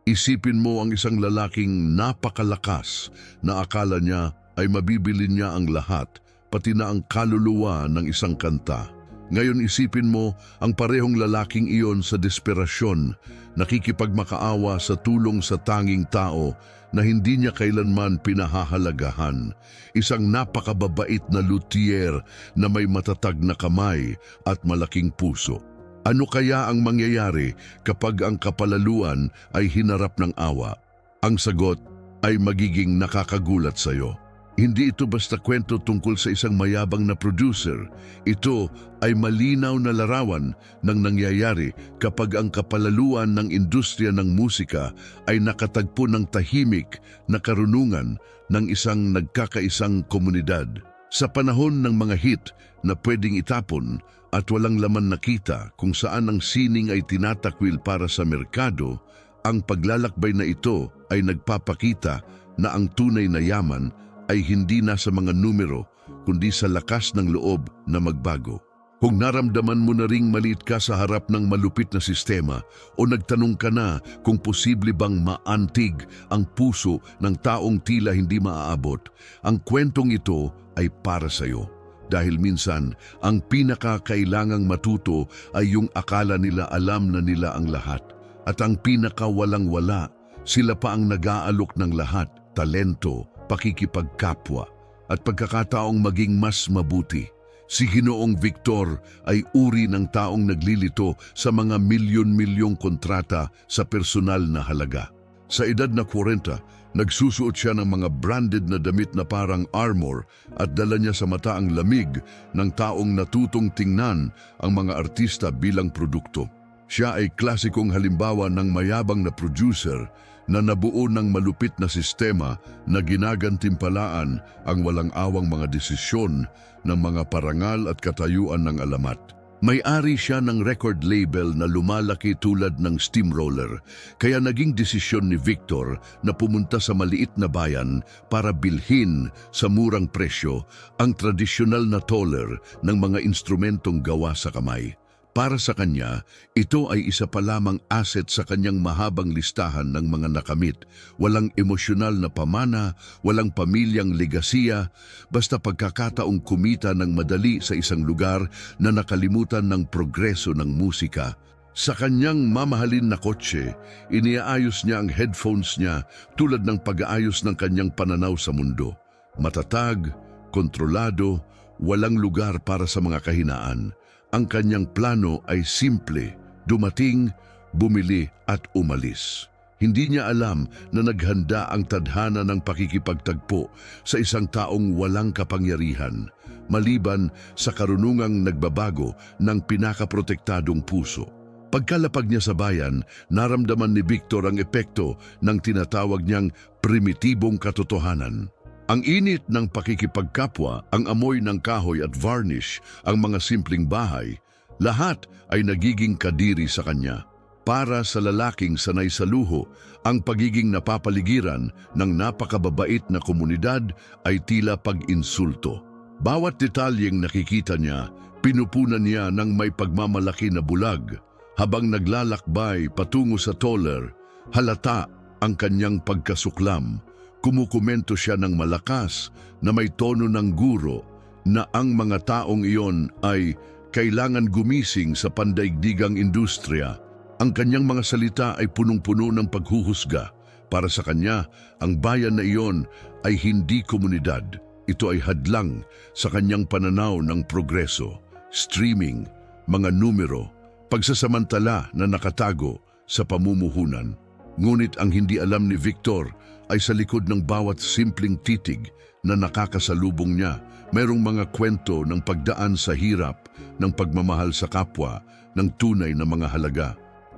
Isipin mo ang isang lalaking napakalakas na akala niya ay mabibili niya ang lahat, pati na ang kaluluwa ng isang kanta. Ngayon isipin mo ang parehong lalaking iyon sa desperasyon, nakikipagmakaawa sa tulong sa tanging tao na hindi niya kailanman pinahahalagahan. Isang napakababait na luthier na may matatag na kamay at malaking puso. Ano kaya ang mangyayari kapag ang kapalaluan ay hinarap ng awa? Ang sagot ay magiging nakakagulat sa iyo. Hindi ito basta kwento tungkol sa isang mayabang na producer. Ito ay malinaw na larawan ng nangyayari kapag ang kapalaluan ng industriya ng musika ay nakatagpo ng tahimik na karunungan ng isang nagkakaisang komunidad. Sa panahon ng mga hit na pwedeng itapon at walang laman nakita kung saan ang sining ay tinatakwil para sa merkado, ang paglalakbay na ito ay nagpapakita na ang tunay na yaman ay hindi na sa mga numero, kundi sa lakas ng loob na magbago. Kung naramdaman mo na ring maliit ka sa harap ng malupit na sistema o nagtanong ka na kung posible bang maantig ang puso ng taong tila hindi maaabot, ang kwentong ito ay para sa iyo. Dahil minsan, ang pinakakailangang matuto ay yung akala nila alam na nila ang lahat. At ang pinakawalang-wala, sila pa ang nag-aalok ng lahat, talento, pakikipagkapwa, at pagkakataong maging mas mabuti. Si Ginoong Victor ay uri ng taong naglilito sa mga milyon-milyong kontrata sa personal na halaga. Sa edad na 40, nagsusuot siya ng mga branded na damit na parang armor at dala niya sa mata ang lamig ng taong natutong tingnan ang mga artista bilang produkto. Siya ay klasikong halimbawa ng mayabang na producer na nabuo ng malupit na sistema na ginagantimpalaan ang walang-awang mga desisyon ng mga parangal at katayuan ng alamat. May-ari siya ng record label na lumalaki tulad ng steamroller, kaya naging desisyon ni Victor na pumunta sa maliit na bayan para bilhin sa murang presyo ang tradisyonal na toller ng mga instrumentong gawa sa kamay. Para sa kanya, ito ay isa pa lamang asset sa kanyang mahabang listahan ng mga nakamit. Walang emosyonal na pamana, walang pamilyang legasiya, basta pagkakataong kumita ng madali sa isang lugar na nakalimutan ng progreso ng musika. Sa kanyang mamahalin na kotse, iniaayos niya ang headphones niya tulad ng pag-aayos ng kanyang pananaw sa mundo. Matatag, kontrolado, walang lugar para sa mga kahinaan. Ang kanyang plano ay simple, dumating, bumili at umalis. Hindi niya alam na naghanda ang tadhana ng pakikipagtagpo sa isang taong walang kapangyarihan, maliban sa karunungang nagbabago ng pinakaprotektadong puso. Pagkalapag niya sa bayan, naramdaman ni Victor ang epekto ng tinatawag niyang primitibong katotohanan. Ang init ng pakikipagkapwa, ang amoy ng kahoy at varnish, ang mga simpleng bahay, lahat ay nagiging kadiri sa kanya. Para sa lalaking sanay sa luho, ang pagiging napapaligiran ng napakababait na komunidad ay tila pag-insulto. Bawat detalyeng nakikita niya, pinupunan niya ng may pagmamalaki na bulag. Habang naglalakbay patungo sa toller, halata ang kanyang pagkasuklam. Kumukomento siya ng malakas na may tono ng guro na ang mga taong iyon ay kailangan gumising sa pandaigdigang industriya. Ang kanyang mga salita ay punong-puno ng paghuhusga. Para sa kanya, ang bayan na iyon ay hindi komunidad. Ito ay hadlang sa kanyang pananaw ng progreso, streaming, mga numero, pagsasamantala na nakatago sa pamumuhunan. Ngunit ang hindi alam ni Victor ay sa likod ng bawat simpleng titig na nakakasalubong niya, mayroong mga kwento ng pagdaan sa hirap, ng pagmamahal sa kapwa, ng tunay na mga halaga.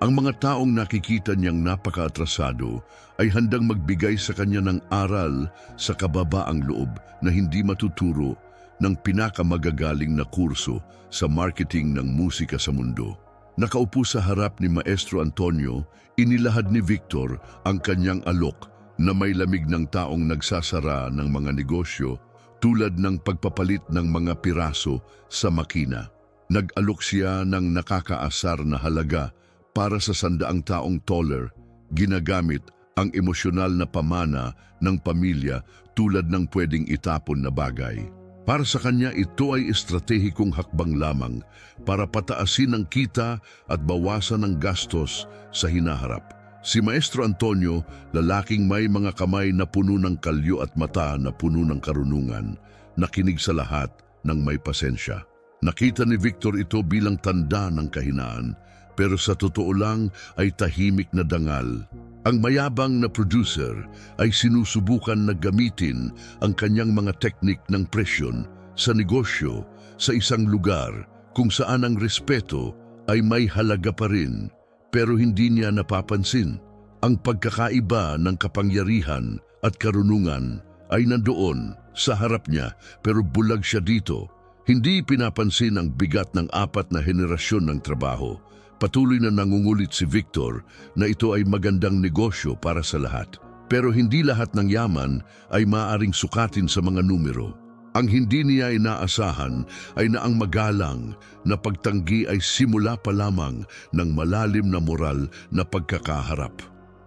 Ang mga taong nakikita niyang napaka-atrasado ay handang magbigay sa kanya ng aral sa kababaang loob na hindi matuturo ng pinakamagagaling na kurso sa marketing ng musika sa mundo. Nakaupo sa harap ni Maestro Antonio, inilahad ni Victor ang kanyang alok na may lamig ng taong nagsasara ng mga negosyo tulad ng pagpapalit ng mga piraso sa makina. Nag-alok siya ng nakakaasar na halaga para sa 100 taong toller Ginagamit ang emosyonal na pamana ng pamilya tulad ng pwedeng itapon na bagay. Para sa kanya, ito ay estratehikong hakbang lamang para pataasin ang kita at bawasan ang gastos sa hinaharap. Si Maestro Antonio, lalaking may mga kamay na puno ng kalyo at mata na puno ng karunungan, nakinig sa lahat ng may pasensya. Nakita ni Victor ito bilang tanda ng kahinaan, pero sa totoo lang ay tahimik na dangal. Ang mayabang na producer ay sinusubukan na gamitin ang kanyang mga teknik ng presyon sa negosyo sa isang lugar kung saan ang respeto ay may halaga pa rin, pero hindi niya napapansin. Ang pagkakaiba ng kapangyarihan at karunungan ay nandoon sa harap niya, pero bulag siya dito. Hindi pinapansin ang bigat ng 4 na henerasyon ng trabaho. Patuloy na nangungulit si Victor na ito ay magandang negosyo para sa lahat. Pero hindi lahat ng yaman ay maaaring sukatin sa mga numero. Ang hindi niya inaasahan ay na ang magalang na pagtanggi ay simula pa lamang ng malalim na moral na pagkakaharap,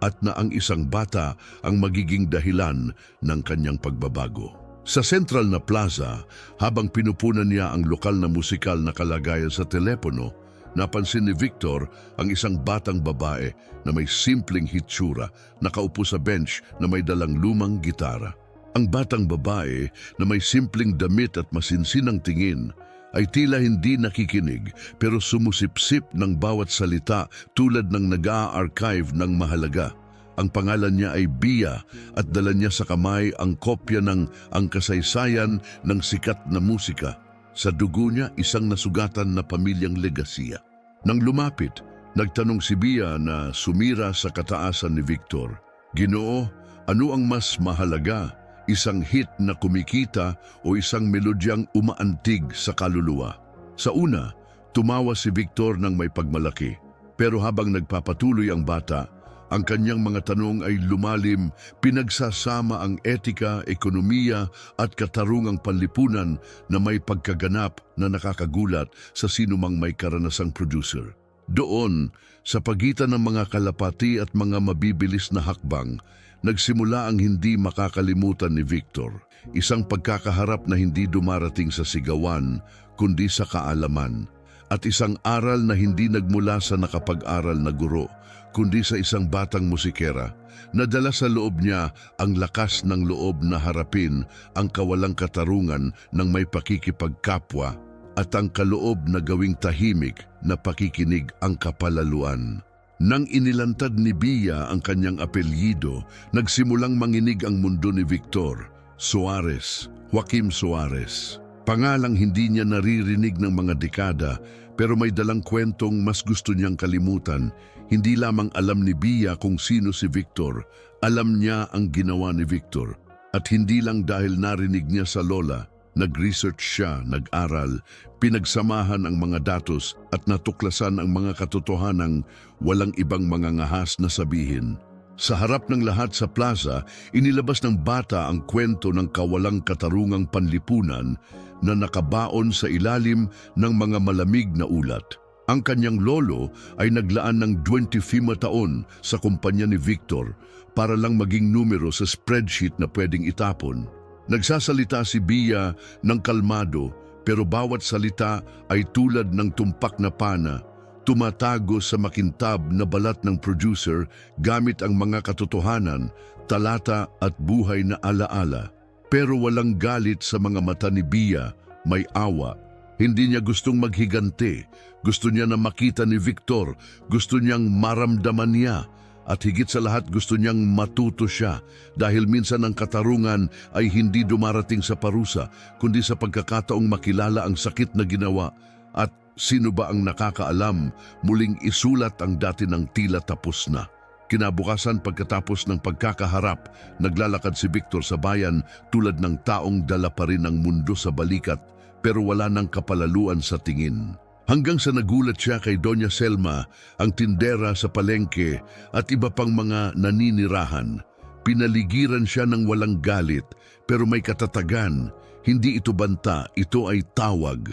at na ang isang bata ang magiging dahilan ng kanyang pagbabago. Sa Central na Plaza, habang pinupunan niya ang lokal na musikal na kalagayan sa telepono, napansin ni Victor ang isang batang babae na may simpleng hitsura, nakaupo sa bench na may dalang lumang gitara. Ang batang babae na may simpleng damit at masinsinang tingin ay tila hindi nakikinig, pero sumusipsip ng bawat salita tulad ng nag-a-archive ng mahalaga. Ang pangalan niya ay Bia at dala niya sa kamay ang kopya ng Ang Kasaysayan ng Sikat na Musika. Sa dugo niya, isang nasugatan na pamilyang legasiya. Nang lumapit, nagtanong si Bia na sumira sa kataasan ni Victor. "Ginoo, ano ang mas mahalaga? Isang hit na kumikita o isang melodyang umaantig sa kaluluwa?" Sa una, tumawa si Victor ng may pagmalaki. Pero habang nagpapatuloy ang bata, ang kanyang mga tanong ay lumalim, pinagsasama ang etika, ekonomiya at katarungang panlipunan na may pagkaganap na nakakagulat sa sinumang may karanasang producer. Doon, sa pagitan ng mga kalapati at mga mabibilis na hakbang, nagsimula ang hindi makakalimutan ni Victor. Isang pagkakaharap na hindi dumarating sa sigawan, kundi sa kaalaman. At isang aral na hindi nagmula sa nakapag-aral na guro, kundi sa isang batang musikera. Nadala sa loob niya ang lakas ng loob na harapin ang kawalang katarungan ng may pakikipagkapwa at ang kaloob na gawing tahimik na pakikinig ang kapalaluan. Nang inilantad ni Bia ang kanyang apelyido, nagsimulang manginig ang mundo ni Victor. Suarez, Joaquim Suarez. Pangalang hindi niya naririnig ng mga dekada, pero may dalang kwentong mas gusto niyang kalimutan. Hindi lamang alam ni Bia kung sino si Victor, alam niya ang ginawa ni Victor. At hindi lang dahil narinig niya sa lola, nag-research siya, nag-aral, pinagsamahan ang mga datos at natuklasan ang mga katotohanang walang ibang mga ngahas na sabihin. Sa harap ng lahat sa plaza, inilabas ng bata ang kwento ng kawalang katarungang panlipunan na nakabaon sa ilalim ng mga malamig na ulat. Ang kanyang lolo ay naglaan ng 25 taon sa kumpanya ni Victor para lang maging numero sa spreadsheet na pwedeng itapon. Nagsasalita si Bia ng kalmado, pero bawat salita ay tulad ng tumpak na pana, tumatago sa makintab na balat ng producer gamit ang mga katotohanan, talata at buhay na alaala. Pero walang galit sa mga mata ni Bia, may awa. Hindi niya gustong maghigante, gusto niya na makita ni Victor, gusto niyang maramdaman niya, at higit sa lahat gusto niyang matuto siya dahil minsan ang katarungan ay hindi dumarating sa parusa, kundi sa pagkakataong makilala ang sakit na ginawa. At sino ba ang nakakaalam, muling isulat ang dati ng tila tapos na. Kinabukasan pagkatapos ng pagkakaharap, naglalakad si Victor sa bayan tulad ng taong dala pa rin ang mundo sa balikat pero wala ng kapalaluan sa tingin. Hanggang sa nagulat siya kay Doña Selma, ang tindera sa palengke at iba pang mga naninirahan. Pinaligiran siya ng walang galit pero may katatagan. Hindi ito banta, ito ay tawag.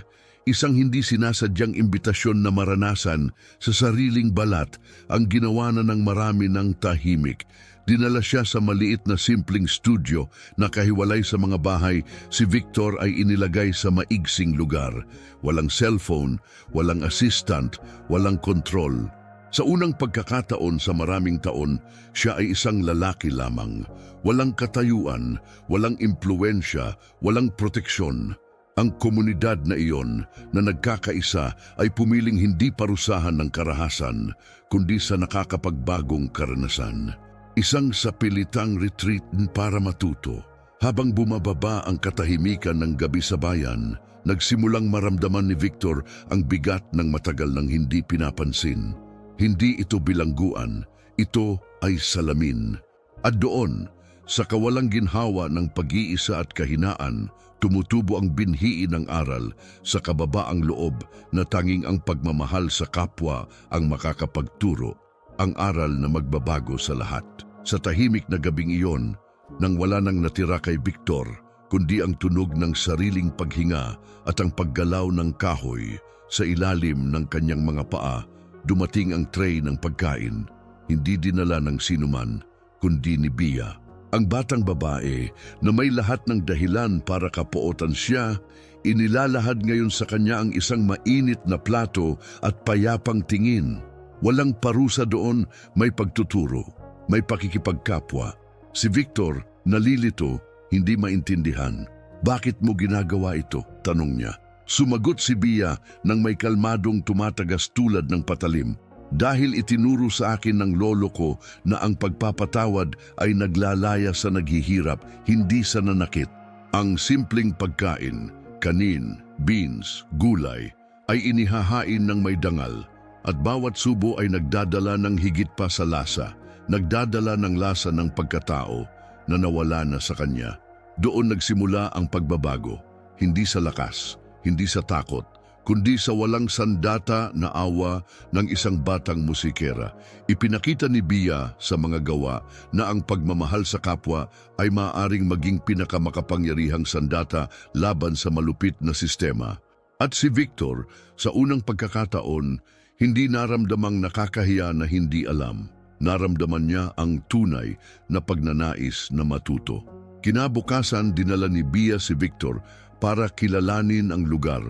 Isang hindi sinasadyang imbitasyon na maranasan sa sariling balat ang ginawa na ng marami ng tahimik. Dinala siya sa maliit na simpleng studio na kahiwalay sa mga bahay. Si Victor ay inilagay sa maigsing lugar. Walang cellphone, walang assistant, walang control. Sa unang pagkakataon sa maraming taon, siya ay isang lalaki lamang. Walang katayuan, walang impluensya, walang proteksyon. Ang komunidad na iyon na nagkakaisa ay pumiling hindi parusahan ng karahasan, kundi sa nakakapagbagong karanasan. Isang sapilitang retreat para matuto. Habang bumababa ang katahimikan ng gabi sa bayan, nagsimulang maramdaman ni Victor ang bigat ng matagal nang hindi pinapansin. Hindi ito bilangguan, ito ay salamin. At doon, sa kawalang ginhawa ng pag-iisa at kahinaan, tumutubo ang binhi ng aral sa kababaang loob na tanging ang pagmamahal sa kapwa ang makakapagturo, ang aral na magbabago sa lahat. Sa tahimik na gabing iyon, nang wala nang natira kay Victor, kundi ang tunog ng sariling paghinga at ang paggalaw ng kahoy sa ilalim ng kanyang mga paa, dumating ang tray ng pagkain, hindi dinala ng sinuman, kundi ni Bia. Ang batang babae na may lahat ng dahilan para kapuotan siya, inilalahad ngayon sa kanya ang isang mainit na plato at payapang tingin. Walang parusa doon, may pagtuturo, may pakikipagkapwa. Si Victor, nalilito, hindi maintindihan. Bakit mo ginagawa ito? Tanong niya. Sumagot si Bia nang may kalmadong tumatagas tulad ng patalim. Dahil itinuro sa akin ng lolo ko na ang pagpapatawad ay naglalaya sa naghihirap, hindi sa nanakit. Ang simpleng pagkain, kanin, beans, gulay, ay inihahain ng may dangal. At bawat subo ay nagdadala ng higit pa sa lasa, nagdadala ng lasa ng pagkatao na nawala na sa kanya. Doon nagsimula ang pagbabago, hindi sa lakas, hindi sa takot, kundi sa walang sandata na awa ng isang batang musikera. Ipinakita ni Bia sa mga gawa na ang pagmamahal sa kapwa ay maaaring maging pinakamakapangyarihang sandata laban sa malupit na sistema. At si Victor, sa unang pagkakataon, hindi naramdamang nakakahiya na hindi alam. Naramdaman niya ang tunay na pagnanais na matuto. Kinabukasan, dinala ni Bia si Victor para kilalanin ang lugar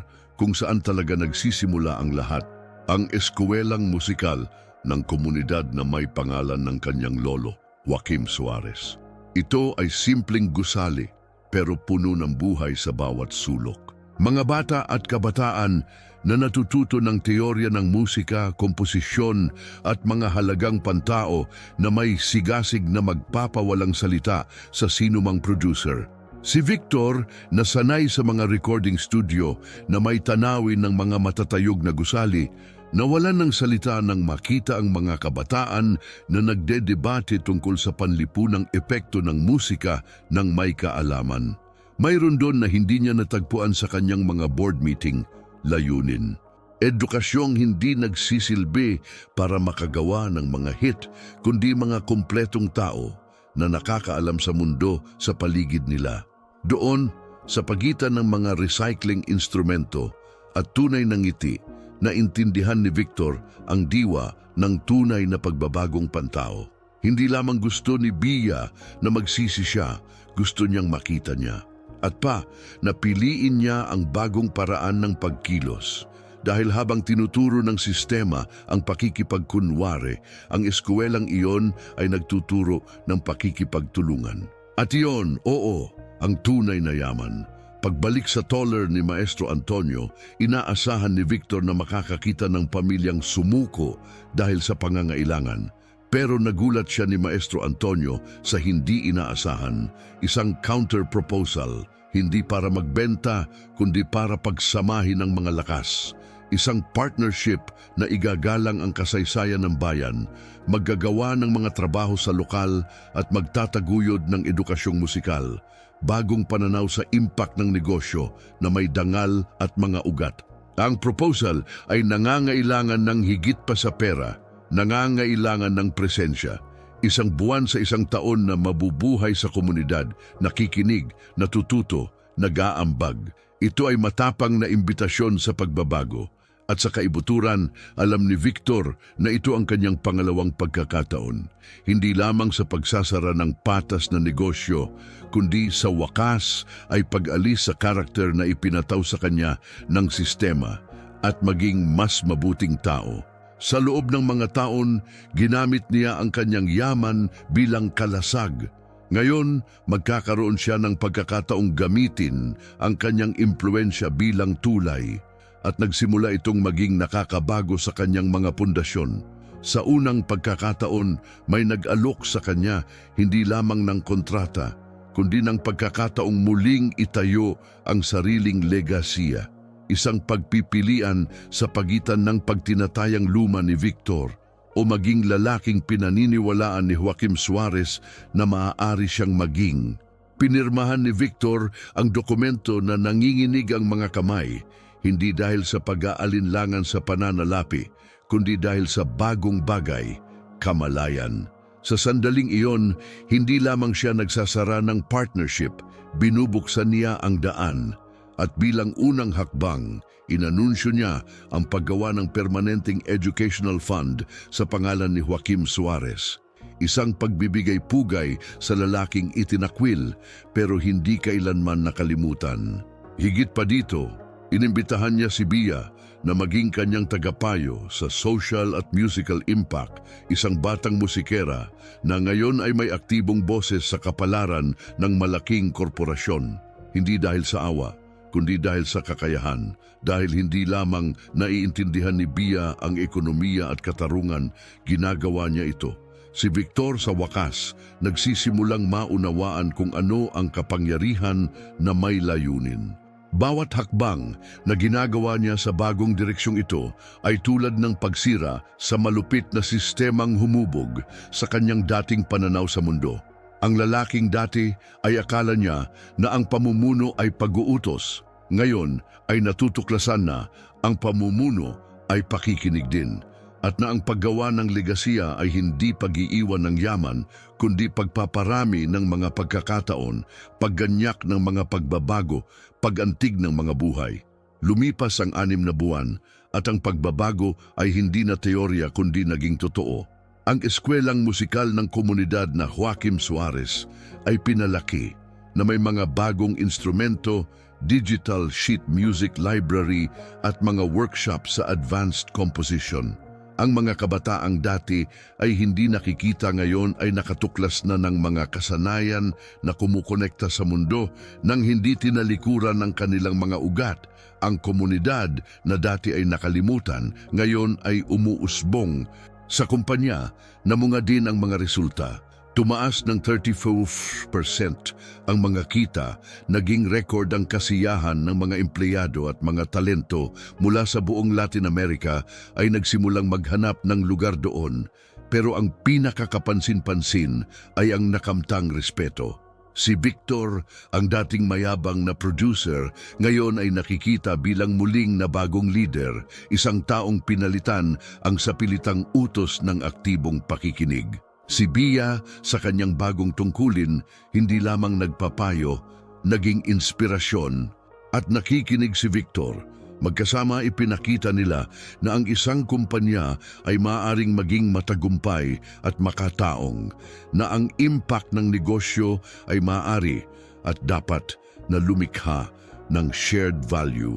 kung saan talaga nagsisimula ang lahat, ang eskwelang musikal ng komunidad na may pangalan ng kanyang lolo, Joaquim Suarez. Ito ay simpleng gusali pero puno ng buhay sa bawat sulok. Mga bata at kabataan na natututo ng teorya ng musika, komposisyon at mga halagang pantao na may sigasig na magpapawalang salita sa sinumang producer. Si Victor, na sanay sa mga recording studio na may tanawin ng mga matatayog na gusali, nawalan ng salita nang makita ang mga kabataan na nagdedebate tungkol sa panlipunang epekto ng musika ng may kaalaman. Mayroon doon na hindi niya natagpuan sa kanyang mga board meeting, layunin. Edukasyong hindi nagsisilbi para makagawa ng mga hit, kundi mga kumpletong tao na nakakaalam sa mundo sa paligid nila. Doon, sa pagitan ng mga recycling instrumento at tunay na ngiti, naintindihan ni Victor ang diwa ng tunay na pagbabagong pantao. Hindi lamang gusto ni Bia na magsisi siya, gusto niyang makita niya. At napiliin niya ang bagong paraan ng pagkilos. Dahil habang tinuturo ng sistema ang pakikipagkunwari, ang eskwelang iyon ay nagtuturo ng pakikipagtulungan. At iyon, oo, ang tunay na yaman. Pagbalik sa Toller ni Maestro Antonio, inaasahan ni Victor na makakakita ng pamilyang sumuko dahil sa pangangailangan. Pero nagulat siya ni Maestro Antonio sa hindi inaasahan, isang counter-proposal, hindi para magbenta, kundi para pagsamahin ng mga lakas. Isang partnership na igagalang ang kasaysayan ng bayan, maggagawa ng mga trabaho sa lokal at magtataguyod ng edukasyong musikal, bagong pananaw sa impact ng negosyo na may dangal at mga ugat. Ang proposal ay nangangailangan ng higit pa sa pera, nangangailangan ng presensya. Isang buwan sa isang taon na mabubuhay sa komunidad, nakikinig, natututo, nag-aambag. Ito ay matapang na imbitasyon sa pagbabago. At sa kaibuturan, alam ni Victor na ito ang kanyang pangalawang pagkakataon. Hindi lamang sa pagsasara ng patas na negosyo, kundi sa wakas ay pag-alis sa karakter na ipinataw sa kanya ng sistema at maging mas mabuting tao. Sa loob ng mga taon, ginamit niya ang kanyang yaman bilang kalasag. Ngayon, magkakaroon siya ng pagkakataong gamitin ang kanyang impluensya bilang tulay at nagsimula itong maging nakakabago sa kanyang mga pundasyon. Sa unang pagkakataon, may nag-alok sa kanya hindi lamang ng kontrata, kundi ng pagkakataong muling itayo ang sariling legasiya. Isang pagpipilian sa pagitan ng pagtinatayang luma ni Victor o maging lalaking pinaniniwalaan ni Joaquim Suarez na maaari siyang maging. Pinirmahan ni Victor ang dokumento na nanginginig ang mga kamay, hindi dahil sa pag-aalinlangan sa pananalapi, kundi dahil sa bagong bagay, kamalayan. Sa sandaling iyon, hindi lamang siya nagsasara ng partnership, binubuksan niya ang daan. At bilang unang hakbang, inanunsyo niya ang paggawa ng Permanenteng Educational Fund sa pangalan ni Joaquim Suarez. Isang pagbibigay pugay sa lalaking itinakwil pero hindi kailanman nakalimutan. Higit pa dito, inimbitahan niya si Bia na maging kanyang tagapayo sa social at musical impact, isang batang musikera na ngayon ay may aktibong boses sa kapalaran ng malaking korporasyon. Hindi dahil sa awa, kundi dahil sa kakayahan, dahil hindi lamang naiintindihan ni Bia ang ekonomiya at katarungan, ginagawa niya ito. Si Victor sa wakas, nagsisimulang maunawaan kung ano ang kapangyarihan na may layunin. Bawat hakbang na ginagawa niya sa bagong direksyong ito ay tulad ng pagsira sa malupit na sistemang humubog sa kanyang dating pananaw sa mundo. Ang lalaking dati ay akala niya na ang pamumuno ay pag-uutos. Ngayon ay natutuklasan na ang pamumuno ay pakikinig din at na ang paggawa ng legasiya ay hindi pag-iiwan ng yaman kundi pagpaparami ng mga pagkakataon, pagganyak ng mga pagbabago, pagantig ng mga buhay. Lumipas ang 6 na buwan at ang pagbabago ay hindi na teorya kundi naging totoo. Ang eskwelang musikal ng komunidad na Joaquim Suarez ay pinalaki na may mga bagong instrumento, digital sheet music library at mga workshop sa advanced composition. Ang mga kabataang dati ay hindi nakikita ngayon ay nakatuklas na ng mga kasanayan na kumukonekta sa mundo nang hindi tinalikuran ng kanilang mga ugat. Ang komunidad na dati ay nakalimutan, ngayon ay umuusbong. Sa kumpanya, namunga din ang mga resulta. Tumaas ng 34% ang mga kita, naging record ang kasiyahan ng mga empleyado at mga talento mula sa buong Latin America ay nagsimulang maghanap ng lugar doon. Pero ang pinakakapansin-pansin ay ang nakamtang respeto. Si Victor, ang dating mayabang na producer, ngayon ay nakikita bilang muling na bagong leader, isang taong pinalitan ang sapilitang utos ng aktibong pakikinig. Si Bia, sa kanyang bagong tungkulin, hindi lamang nagpapayo, naging inspirasyon at nakikinig si Victor. Magkasama ipinakita nila na ang isang kumpanya ay maaaring maging matagumpay at makataong, na ang impact ng negosyo ay maaari at dapat na lumikha ng shared value.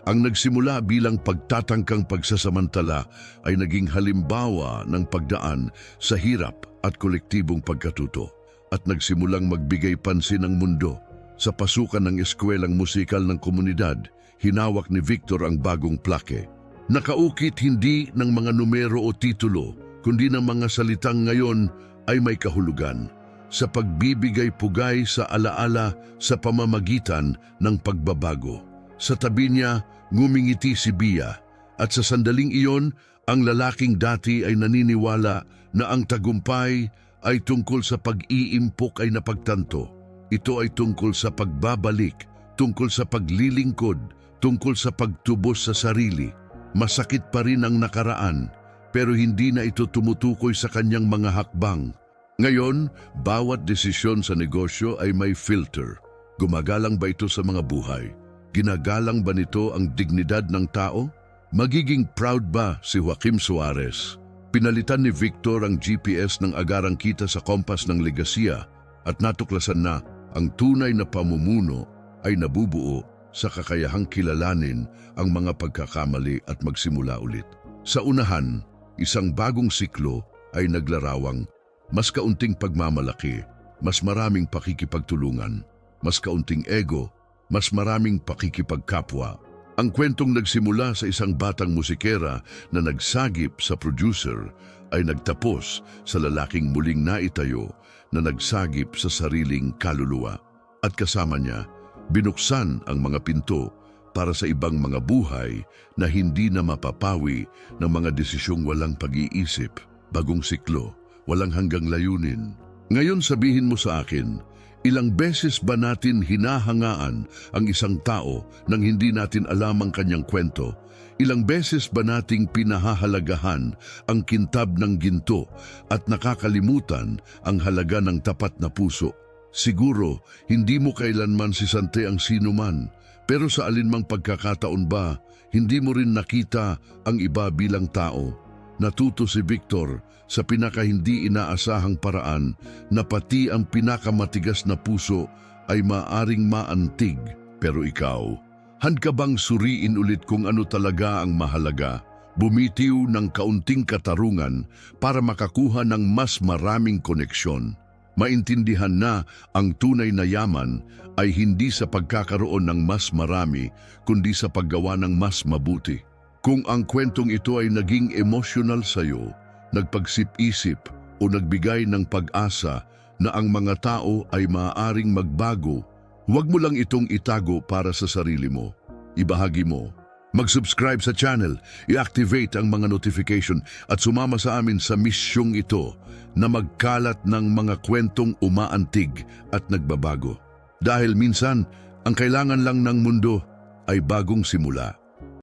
Ang nagsimula bilang pagtatangkang pagsasamantala ay naging halimbawa ng pagdaan sa hirap at kolektibong pagkatuto at nagsimulang magbigay pansin ang mundo. Sa pasukan ng eskwelang musikal ng komunidad, hinawak ni Victor ang bagong plake. Nakaukit hindi ng mga numero o titulo, kundi ng mga salitang ngayon ay may kahulugan sa pagbibigay pugay sa alaala sa pamamagitan ng pagbabago. Sa tabi niya, ngumingiti si Bia at sa sandaling iyon, ang lalaking dati ay naniniwala na ang tagumpay ay tungkol sa pag-iimpok ay napagtanto. Ito ay tungkol sa pagbabalik, tungkol sa paglilingkod, tungkol sa pagtubos sa sarili. Masakit pa rin ang nakaraan, pero hindi na ito tumutukoy sa kanyang mga hakbang. Ngayon, bawat desisyon sa negosyo ay may filter. Gumagalang ba ito sa mga buhay? Ginagalang ba nito ang dignidad ng tao? Magiging proud ba si Joaquim Suarez? Pinalitan ni Victor ang GPS ng agarang kita sa kompas ng Legazia at natuklasan na ang tunay na pamumuno ay nabubuo sa kakayahang kilalanin ang mga pagkakamali at magsimula ulit. Sa unahan, isang bagong siklo ay naglarawang mas kaunting pagmamalaki, mas maraming pakikipagtulungan, mas kaunting ego, mas maraming pakikipagkapwa. Ang kwentong nagsimula sa isang batang musikera na nagsagip sa producer ay nagtapos sa lalaking muling naitayo na nagsagip sa sariling kaluluwa. At kasama niya, binuksan ang mga pinto para sa ibang mga buhay na hindi na mapapawi ng mga desisyong walang pag-iisip, bagong siklo, walang hanggang layunin. Ngayon sabihin mo sa akin, ilang beses ba natin hinahangaan ang isang tao nang hindi natin alam ang kanyang kwento? Ilang beses ba nating pinahahalagahan ang kintab ng ginto at nakakalimutan ang halaga ng tapat na puso? Siguro, hindi mo kailanman sisante ang sinuman, pero sa alinmang pagkakataon ba, hindi mo rin nakita ang iba bilang tao? Natuto si Victor sa pinakahindi inaasahang paraan na pati ang pinakamatigas na puso ay maaring maantig. Pero ikaw, hand ka bang suriin ulit kung ano talaga ang mahalaga? Bumitiw ng kaunting katarungan para makakuha ng mas maraming koneksyon. Maintindihan na ang tunay na yaman ay hindi sa pagkakaroon ng mas marami, kundi sa paggawa ng mas mabuti. Kung ang kwentong ito ay naging emosyonal sa'yo, nagpagsip-isip o nagbigay ng pag-asa na ang mga tao ay maaaring magbago, huwag mo lang itong itago para sa sarili mo. Ibahagi mo. Mag-subscribe sa channel, i-activate ang mga notification at sumama sa amin sa misyong ito na magkalat ng mga kwentong umaantig at nagbabago. Dahil minsan, ang kailangan lang ng mundo ay bagong simula.